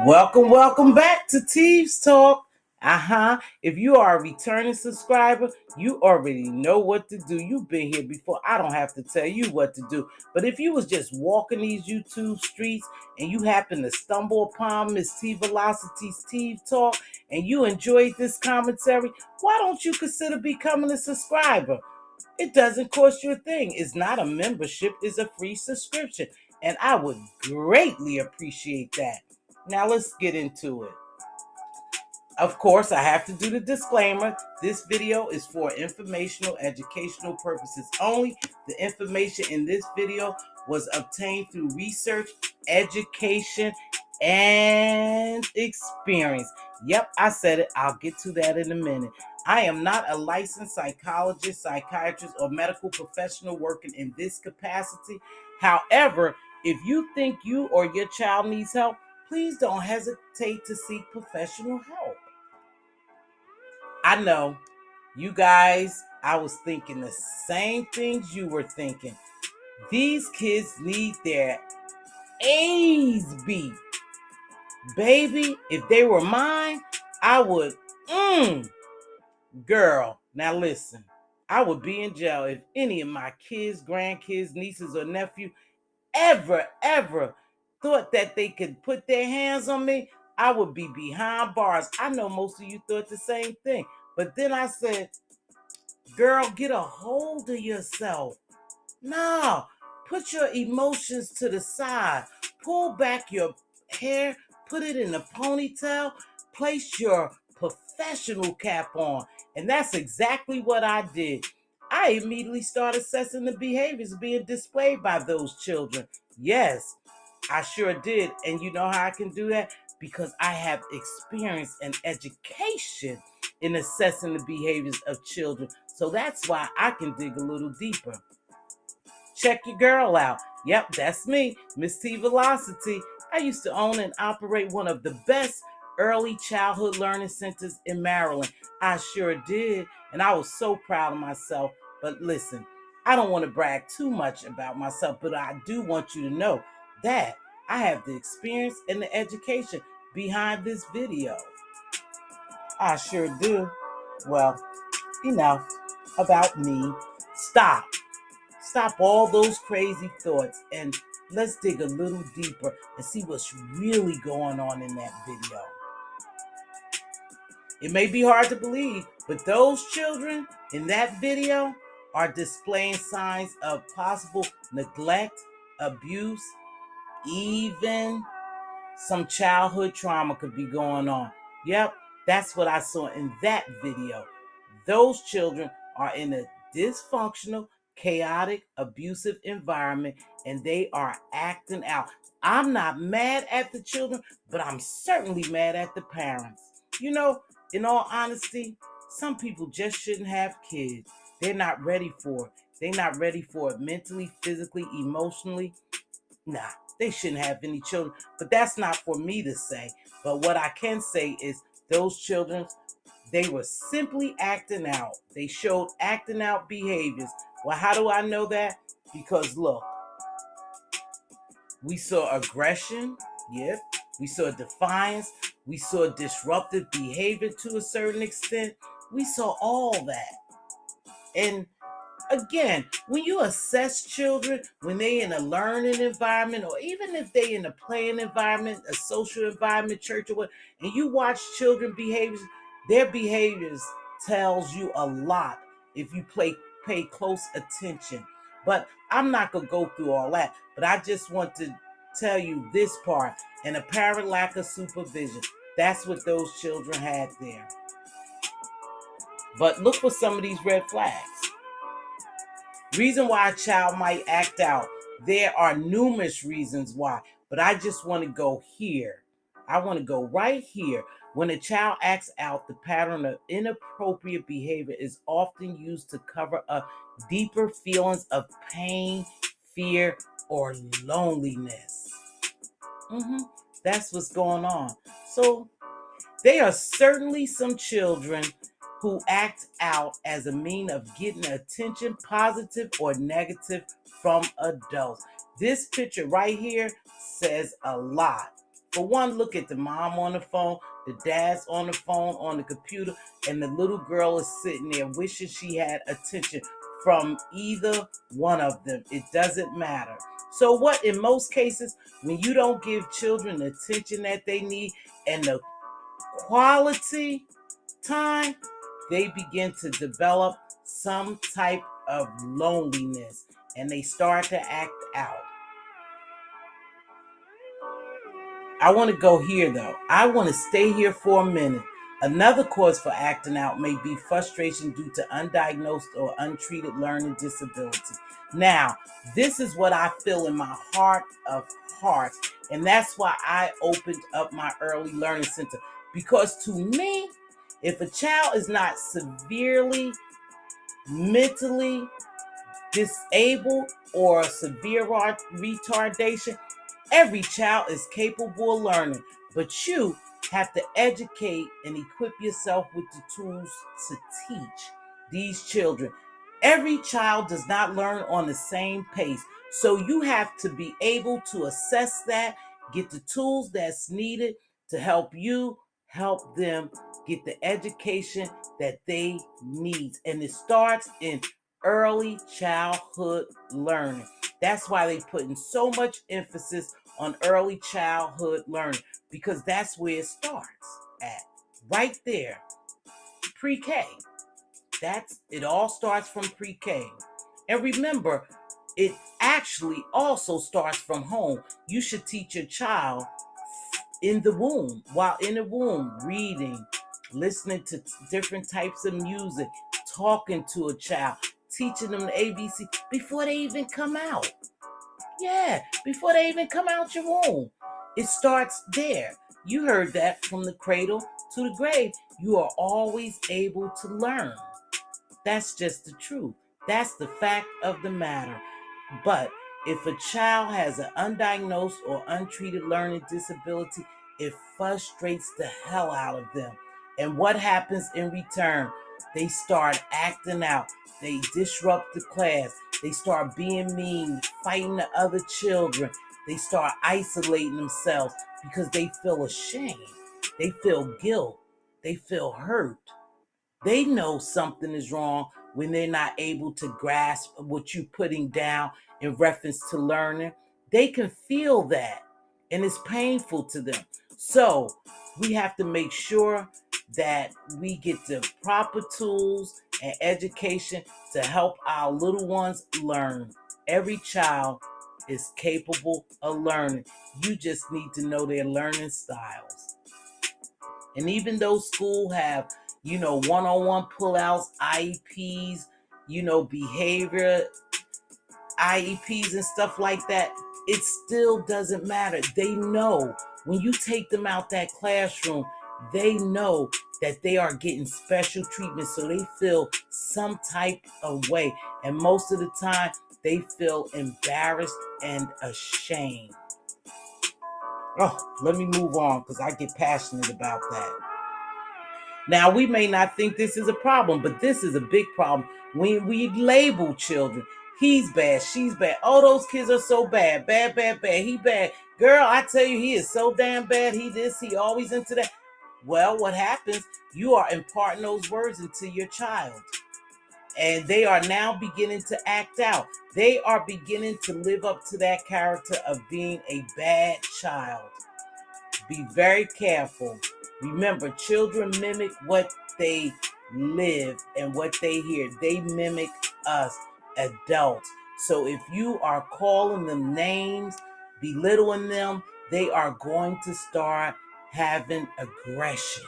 Welcome back to Teaves Talk. If you are a returning subscriber, you already know what to do. You've been here before. I don't have to tell you what to do. But if you was just walking these YouTube streets and you happen to stumble upon Mz.Teavalocity's Teaves Talk and you enjoyed this commentary, why don't you consider becoming a subscriber? It doesn't cost you a thing. It's not a membership, it's a free subscription. And I would greatly appreciate that. Now let's get into it. Of course, I have to do the disclaimer. This video is for informational, educational purposes only. The information in this video was obtained through research, education, and experience. Yep, I said it. I'll get to that in a minute. I am not a licensed psychologist, psychiatrist, or medical professional working in this capacity. However, if you think you or your child needs help, please don't hesitate to seek professional help. I know, you guys, I was thinking the same things you were thinking. These kids need their A's beat. Baby, if they were mine, I would, girl, now listen. I would be in jail if any of my kids, grandkids, nieces, or nephew ever thought that they could put their hands on me. I would be behind bars. I know most of you thought the same thing. But then I said, girl, get a hold of yourself. No, put your emotions to the side. Pull back your hair, put it in a ponytail, place your professional cap on. And that's exactly what I did. I immediately started assessing the behaviors being displayed by those children. Yes, I sure did. And you know how I can do that? Because I have experience and education in assessing the behaviors of children. So that's why I can dig a little deeper. Check your girl out. Yep, that's me, Mz.Teavalocity. I used to own and operate one of the best early childhood learning centers in Maryland. I sure did, and I was so proud of myself. But listen, I don't want to brag too much about myself, but I do want you to know that I have the experience and the education behind this video. I sure do. Well, enough about me. Stop. Stop all those crazy thoughts and let's dig a little deeper and see what's really going on in that video. It may be hard to believe, but those children in that video are displaying signs of possible neglect, abuse, even some childhood trauma could be going on. Yep, that's what I saw in that video. Those children are in a dysfunctional, chaotic, abusive environment, and they are acting out. I'm not mad at the children, but I'm certainly mad at the parents. You know, in all honesty, some people just shouldn't have kids. They're not ready for it. They're not ready for it mentally, physically, emotionally. Nah, they shouldn't have any children. But that's not for me to say. But what I can say is those children, they were simply acting out. They showed acting out behaviors. Well, how do I know that? Because look, we saw aggression. Yep. We saw defiance. We saw disruptive behavior to a certain extent. We saw all that. And again, when you assess children, when they in a learning environment, or even if they in a playing environment, a social environment, church or what, and you watch children behaviors, their behaviors tells you a lot if you pay close attention. But I'm not gonna go through all that. But I just want to tell you this part: an apparent lack of supervision. That's what those children had there. But look for some of these red flags. Reason why a child might act out. There are numerous reasons why, but I just want to go here. I want to go right here. When a child acts out, the pattern of inappropriate behavior is often used to cover up deeper feelings of pain, fear, or loneliness. That's what's going on. So there are certainly some children who act out as a mean of getting attention, positive or negative, from adults. This picture right here says a lot. For one, look at the mom on the phone, the dad's on the phone, on the computer, and the little girl is sitting there wishing she had attention from either one of them. It doesn't matter. So what, in most cases, when you don't give children the attention that they need and the quality time, they begin to develop some type of loneliness and they start to act out. I want to go here though. I want to stay here for a minute. Another cause for acting out may be frustration due to undiagnosed or untreated learning disability. Now, this is what I feel in my heart of hearts, and that's why I opened up my early learning center. Because to me, if a child is not severely mentally disabled or severe retardation, every child is capable of learning, but you have to educate and equip yourself with the tools to teach these children. Every child does not learn on the same pace, so you have to be able to assess that, get the tools that's needed to help you help them get the education that they need. And it starts in early childhood learning. That's why they put in so much emphasis on early childhood learning, because that's where it starts at. Right there. Pre-K. It all starts from pre-K. And remember, it actually also starts from home. You should teach your child in the womb, while in the womb, reading, listening to different types of music, talking to a child, teaching them the ABC before they even come out. Yeah, before they even come out your womb. It starts there. You heard that, from the cradle to the grave. You are always able to learn. That's just the truth. That's the fact of the matter. But if a child has an undiagnosed or untreated learning disability, it frustrates the hell out of them. And what happens in return? They start acting out. They disrupt the class. They start being mean, fighting the other children. They start isolating themselves because they feel ashamed. They feel guilt. They feel hurt. They know something is wrong when they're not able to grasp what you're putting down in reference to learning. They can feel that, and it's painful to them. So we have to make sure that we get the proper tools and education to help our little ones learn. Every child is capable of learning. You just need to know their learning styles. And even though school have, one-on-one pullouts, IEPs, behavior IEPs and stuff like that, it still doesn't matter. They know when you take them out that classroom, they know that they are getting special treatment, so they feel some type of way. And most of the time, they feel embarrassed and ashamed. Oh, let me move on because I get passionate about that. Now, we may not think this is a problem, but this is a big problem when we label children. He's bad, she's bad. Oh, those kids are so bad. Bad, bad, bad. He bad. Girl, I tell you, he is so damn bad. He this, he always into that. Well, what happens? You are imparting those words into your child. And they are now beginning to act out. They are beginning to live up to that character of being a bad child. Be very careful. Remember, children mimic what they live and what they hear. They mimic us adults. So if you are calling them names, belittling them, they are going to start having aggression.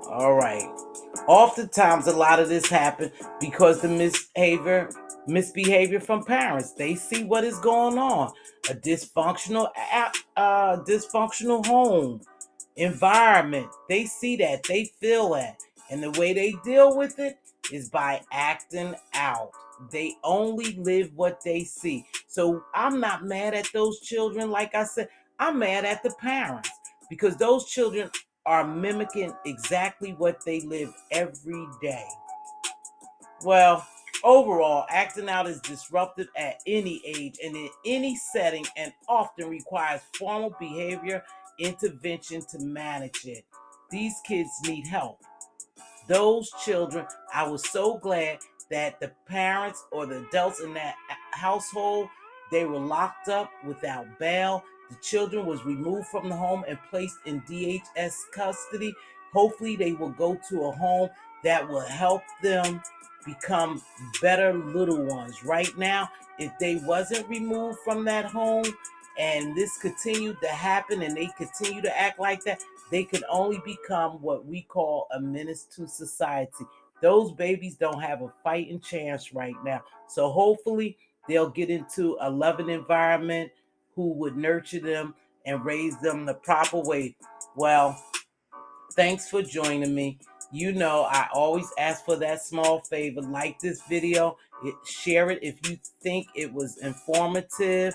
All right. Oftentimes, a lot of this happens because the misbehavior from parents. They see what is going on. A dysfunctional home environment. They see that. They feel that. And the way they deal with it is by acting out. They only live what they see. So I'm not mad at those children. Like I said, I'm mad at the parents because those children are mimicking exactly what they live every day. Well, Overall, acting out is disruptive at any age and in any setting and often requires formal behavior intervention to manage it. These kids need help. Those children, I was so glad that the parents or the adults in that household, they were locked up without bail. The children was removed from the home and placed in DHS custody. Hopefully they will go to a home that will help them become better little ones. Right now, if they wasn't removed from that home and this continued to happen and they continue to act like that, they can only become what we call a menace to society. Those babies don't have a fighting chance right now. So hopefully they'll get into a loving environment who would nurture them and raise them the proper way. Well, thanks for joining me. You know, I always ask for that small favor. Like this video, share it if you think it was informative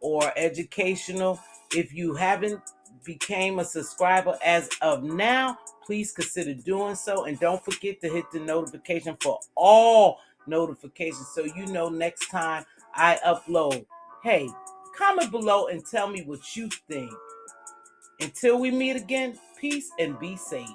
or educational. If you haven't became a subscriber as of now, please consider doing so. And don't forget to hit the notification for all notifications so you know next time I upload. Hey, comment below and tell me what you think. Until we meet again, peace and be safe.